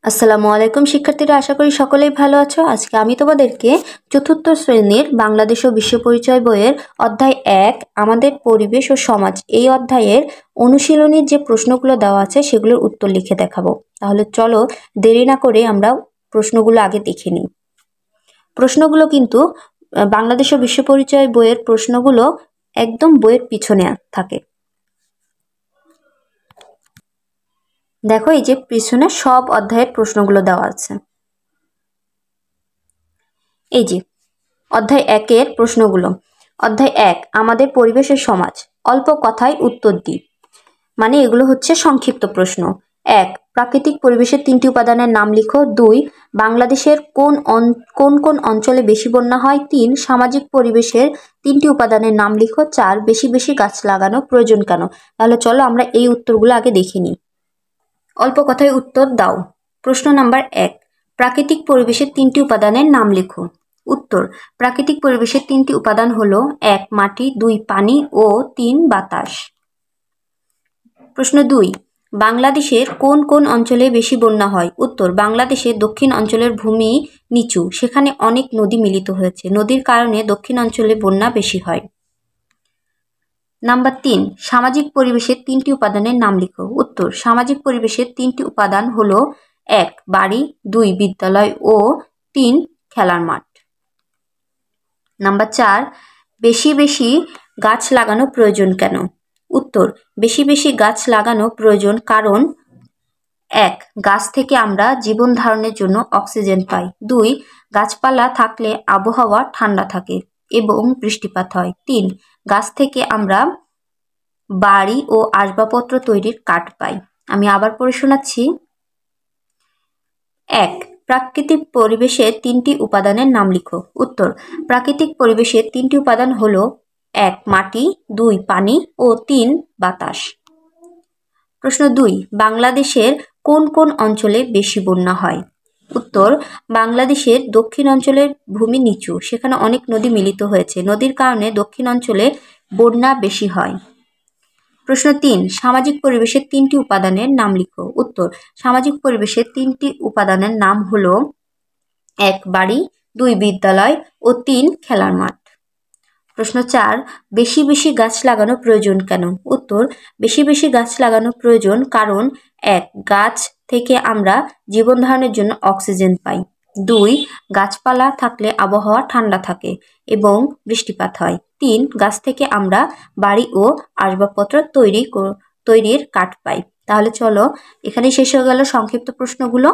আসসালামু আলাইকুম শিক্ষার্থীরা, আশা করি সকলেই ভালো আছো। আজকে আমি তোমাদেরকে চতুর্থ শ্রেণীর বাংলাদেশ ও বিশ্ব পরিচয় বইয়ের অধ্যায় 1 আমাদের পরিবেশ ও সমাজ এই অধ্যায়ের অনুশীলনীর যে প্রশ্নগুলো দেওয়া আছে সেগুলোর উত্তর লিখে দেখাবো। তাহলে চলো দেরি না করে আমরা প্রশ্নগুলো আগে দেখে নিই। প্রশ্নগুলো কিন্তু বাংলাদেশ ও বিশ্ব পরিচয় বইয়ের প্রশ্নগুলো একদম বইয়ের পিছনে থাকে। দেখো, এই যে পিছনে সব অধ্যায়ের প্রশ্নগুলো দেওয়া আছে। এই যে অধ্যায় 1-এর প্রশ্নগুলো। অধ্যায় 1 আমাদের পরিবেশের সমাজ, অল্প কথায় উত্তর দিই। মানে এগুলো হচ্ছে সংক্ষিপ্ত প্রশ্ন। 1 প্রাকৃতিক পরিবেশের 3টি উপাদানের নাম লিখো। 2 বাংলাদেশের কোন কোন অঞ্চলে বেশি বন্যা হয়। 3 সামাজিক পরিবেশের 3টি উপাদানের নাম লিখো। 4 বেশি বেশি গাছ লাগানো প্রয়োজন কেন। তাহলে চলো আমরা এই উত্তরগুলো আগে দেখে নিই। অল্প কথায় উত্তর দাও। প্রশ্ন নাম্বার 1 প্রাকৃতিক পরিবেশের 3টি উপাদানের নাম লিখো। উত্তর, প্রাকৃতিক পরিবেশের 3টি উপাদান হলো 1 মাটি, 2 পানি ও 3 বাতাস। প্রশ্ন 2 বাংলাদেশের কোন কোন অঞ্চলে বেশি বন্যা হয়। উত্তর, বাংলাদেশের দক্ষিণ অঞ্চলের ভূমি নিচু, সেখানে অনেক নদী মিলিত হয়েছে, নদীর কারণে দক্ষিণ অঞ্চলে বন্যা বেশি হয়। নাম্বার 3 সামাজিক পরিবেশের 3টি উপাদানের নাম লিখো। উত্তর, সামাজিক পরিবেশের 3টি উপাদান হলো 1 বাড়ি, 2 বিদ্যালয় ও 3 খেলার মাঠ। নাম্বার 4 বেশি বেশি গাছ লাগানো প্রয়োজন কেন। উত্তর, বেশি বেশি গাছ লাগানো প্রয়োজন কারণ 1 গাছ থেকে আমরা জীবন ধারণের জন্য অক্সিজেন পাই। 2 গাছপালা থাকলে আবহাওয়া ঠান্ডা থাকে এবং বৃষ্টিপাত হয়। 3 গাছ থেকে আমরা বাড়ি ও আসবাবপত্র তৈরির কাঠ পাই। আমি আবার পড়ে শোনাচ্ছি। 1 প্রাকৃতিক পরিবেশের 3টি উপাদানের নাম লিখো। উত্তর, প্রাকৃতিক পরিবেশের 3টি উপাদান হলো 1 মাটি, 2 পানি ও 3 বাতাস। প্রশ্ন 2 বাংলাদেশের কোন কোন অঞ্চলে বেশি বন্যা হয়। উত্তর, বাংলাদেশের দক্ষিণ অঞ্চলের ভূমি নিচু, সেখানে অনেক নদী মিলিত হয়েছে, নদীর কারণে দক্ষিণ অঞ্চলে বন্যা বেশি হয়। প্রশ্ন 3 সামাজিক পরিবেশের 3টি উপাদানের নাম লিখো। উত্তর, সামাজিক পরিবেশের 3টি উপাদানের নাম হলো 1 বাড়ি, 2 বিদ্যালয় ও 3 খেলার মাঠ। প্রশ্ন 4 বেশি বেশি গাছ লাগানো প্রয়োজন কেন। উত্তর, বেশি বেশি গাছ লাগানো প্রয়োজন কারণ 1 গাছ থেকে আমরা জীবন ধারণের জন্য অক্সিজেন পাই। 2 গাছপালা থাকলে আবহাওয়া ঠান্ডা থাকে এবং বৃষ্টিপাত হয়। 3 গাছ থেকে আমরা বাড়ি ও আসবাবপত্র তৈরির কাঠ পাই। তাহলে চলো এখানেই শেষ হয়ে গেল সংক্ষিপ্ত প্রশ্নগুলো।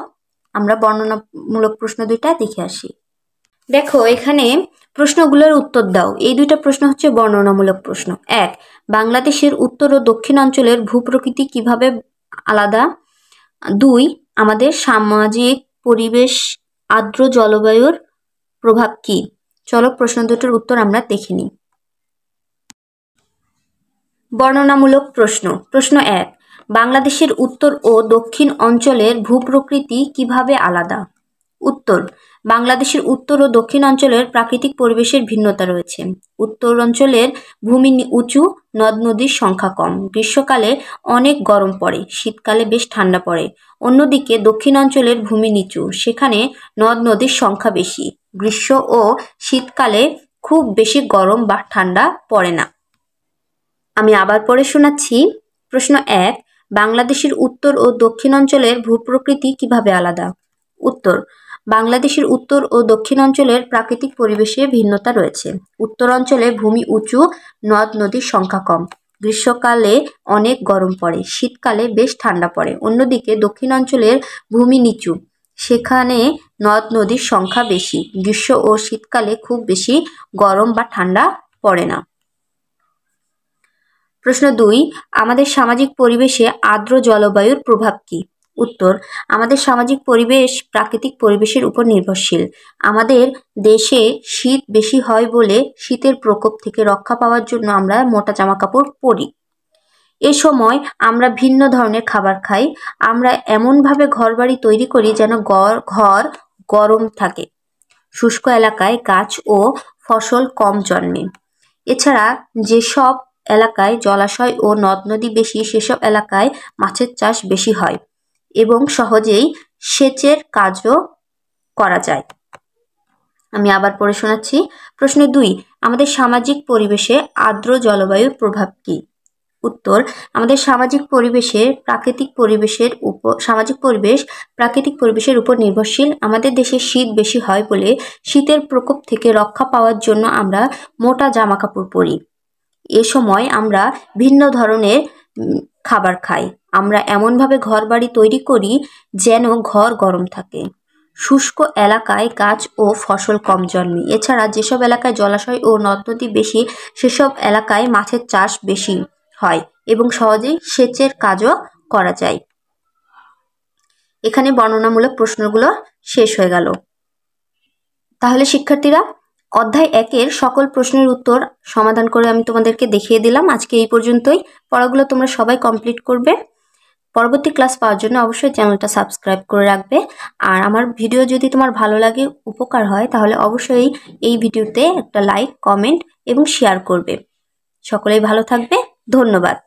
আমরা বর্ণনামূলক প্রশ্ন 2টা দেখে আসি। দেখো, এখানে প্রশ্নগুলোর উত্তর দাও। এই 2টা প্রশ্ন হচ্ছে বর্ণনামূলক প্রশ্ন। 1 বাংলাদেশের উত্তর ও দক্ষিণ অঞ্চলের ভূপ্রকৃতি কিভাবে আলাদা। 2 আমাদের সামাজিক পরিবেশ আর্দ্র জলবায়ুর প্রভাব কি। চলো প্রশ্ন 2টার উত্তর আমরা দেখে নিই। বর্ণনামূলক প্রশ্ন। প্রশ্ন 1 বাংলাদেশের উত্তর ও দক্ষিণ অঞ্চলের ভূপ্রকৃতি কিভাবে আলাদা। উত্তর, বাংলাদেশের উত্তর ও দক্ষিণ অঞ্চলের প্রাকৃতিক পরিবেশের ভিন্নতা রয়েছে। উত্তর অঞ্চলের ভূমি উঁচু, নদ নদীর সংখ্যা কম, গ্রীষ্মকালে অনেক গরম পড়ে, শীতকালে বেশ ঠান্ডা পড়ে। অন্যদিকে দক্ষিণ অঞ্চলের ভূমি নিচু, সেখানে নদ নদীর সংখ্যা বেশি, গ্রীষ্ম ও শীতকালে খুব বেশি গরম বা ঠান্ডা পড়ে না। আমি আবার পড়ে শোনাচ্ছি। প্রশ্ন 1 বাংলাদেশের উত্তর ও দক্ষিণ অঞ্চলের ভূপ্রকৃতি কিভাবে আলাদা। উত্তর, বাংলাদেশের উত্তর ও দক্ষিণ অঞ্চলের প্রাকৃতিক পরিবেশে ভিন্নতা রয়েছে। উত্তর অঞ্চলে ভূমি উঁচু, নদ নদীর সংখ্যা কম, গ্রীষ্মকালে অনেক গরম পড়ে, শীতকালে বেশ ঠান্ডা পড়ে। অন্যদিকে দক্ষিণ অঞ্চলের ভূমি নিচু, সেখানে নদ নদীর সংখ্যা বেশি, গ্রীষ্ম ও শীতকালে খুব বেশি গরম বা ঠান্ডা পড়ে না। প্রশ্ন 2 আমাদের সামাজিক পরিবেশে আর্দ্র জলবায়ুর প্রভাব কি। উত্তর, আমাদের সামাজিক পরিবেশ প্রাকৃতিক পরিবেশের উপর নির্ভরশীল। আমাদের দেশে শীত বেশি হয় বলে শীতের প্রকোপ থেকে রক্ষা পাওয়ার জন্য আমরা মোটা জামা কাপড় পরি। এ সময় আমরা ভিন্ন ধরনের খাবার খাই। আমরা এমনভাবে ঘরবাড়ি তৈরি করি যেন ঘর গরম থাকে। শুষ্ক এলাকায় গাছ ও ফসল কম জন্মে। এছাড়া যেসব এলাকায় জলাশয় ও নদ নদী বেশি, সেসব এলাকায় মাছের চাষ বেশি হয় এবং সহজেই সেচের কাজও করা যায়। আমি আবার পড়ে শোনাচ্ছি। প্রশ্ন 2, আমাদের সামাজিক পরিবেশে আর্দ্র জলবায়ুর প্রভাব কী? উত্তর, আমাদের সামাজিক পরিবেশের উপর নির্ভরশীল। আমাদের দেশে শীত বেশি হয় বলে শীতের প্রকোপ থেকে রক্ষা পাওয়ার জন্য আমরা মোটা জামা কাপড় পরি। এ সময় আমরা ভিন্ন ধরনের খাবার খাই। আমরা এমনভাবে ঘর বাড়ি তৈরি করি যেন ঘর গরম থাকে। শুষ্ক এলাকায় গাছ ও ফসল কম জন্মে। এছাড়া যেসব এলাকায় জলাশয় ও নদ নদী বেশি সেসব এলাকায় মাছের চাষ বেশি হয় এবং সহজেই সেচের কাজও করা যায়। এখানে বর্ণনামূলক প্রশ্নগুলো শেষ হয়ে গেল। তাহলে শিক্ষার্থীরা, অধ্যায় 1-এর সকল প্রশ্নের উত্তর সমাধান করে আমি তোমাদেরকে দেখিয়ে দিলাম। আজকে এই পর্যন্তই। পড়াগুলো তোমরা সবাই কমপ্লিট করবে। পরবর্তী ক্লাস পাওয়ার জন্য অবশ্যই চ্যানেলটা সাবস্ক্রাইব করে রাখবে। আর আমার ভিডিও যদি তোমার ভালো লাগে, উপকার হয়, তাহলে অবশ্যই এই ভিডিওতে একটা লাইক, কমেন্ট এবং শেয়ার করবে। সকলেই ভালো থাকবে। ধন্যবাদ।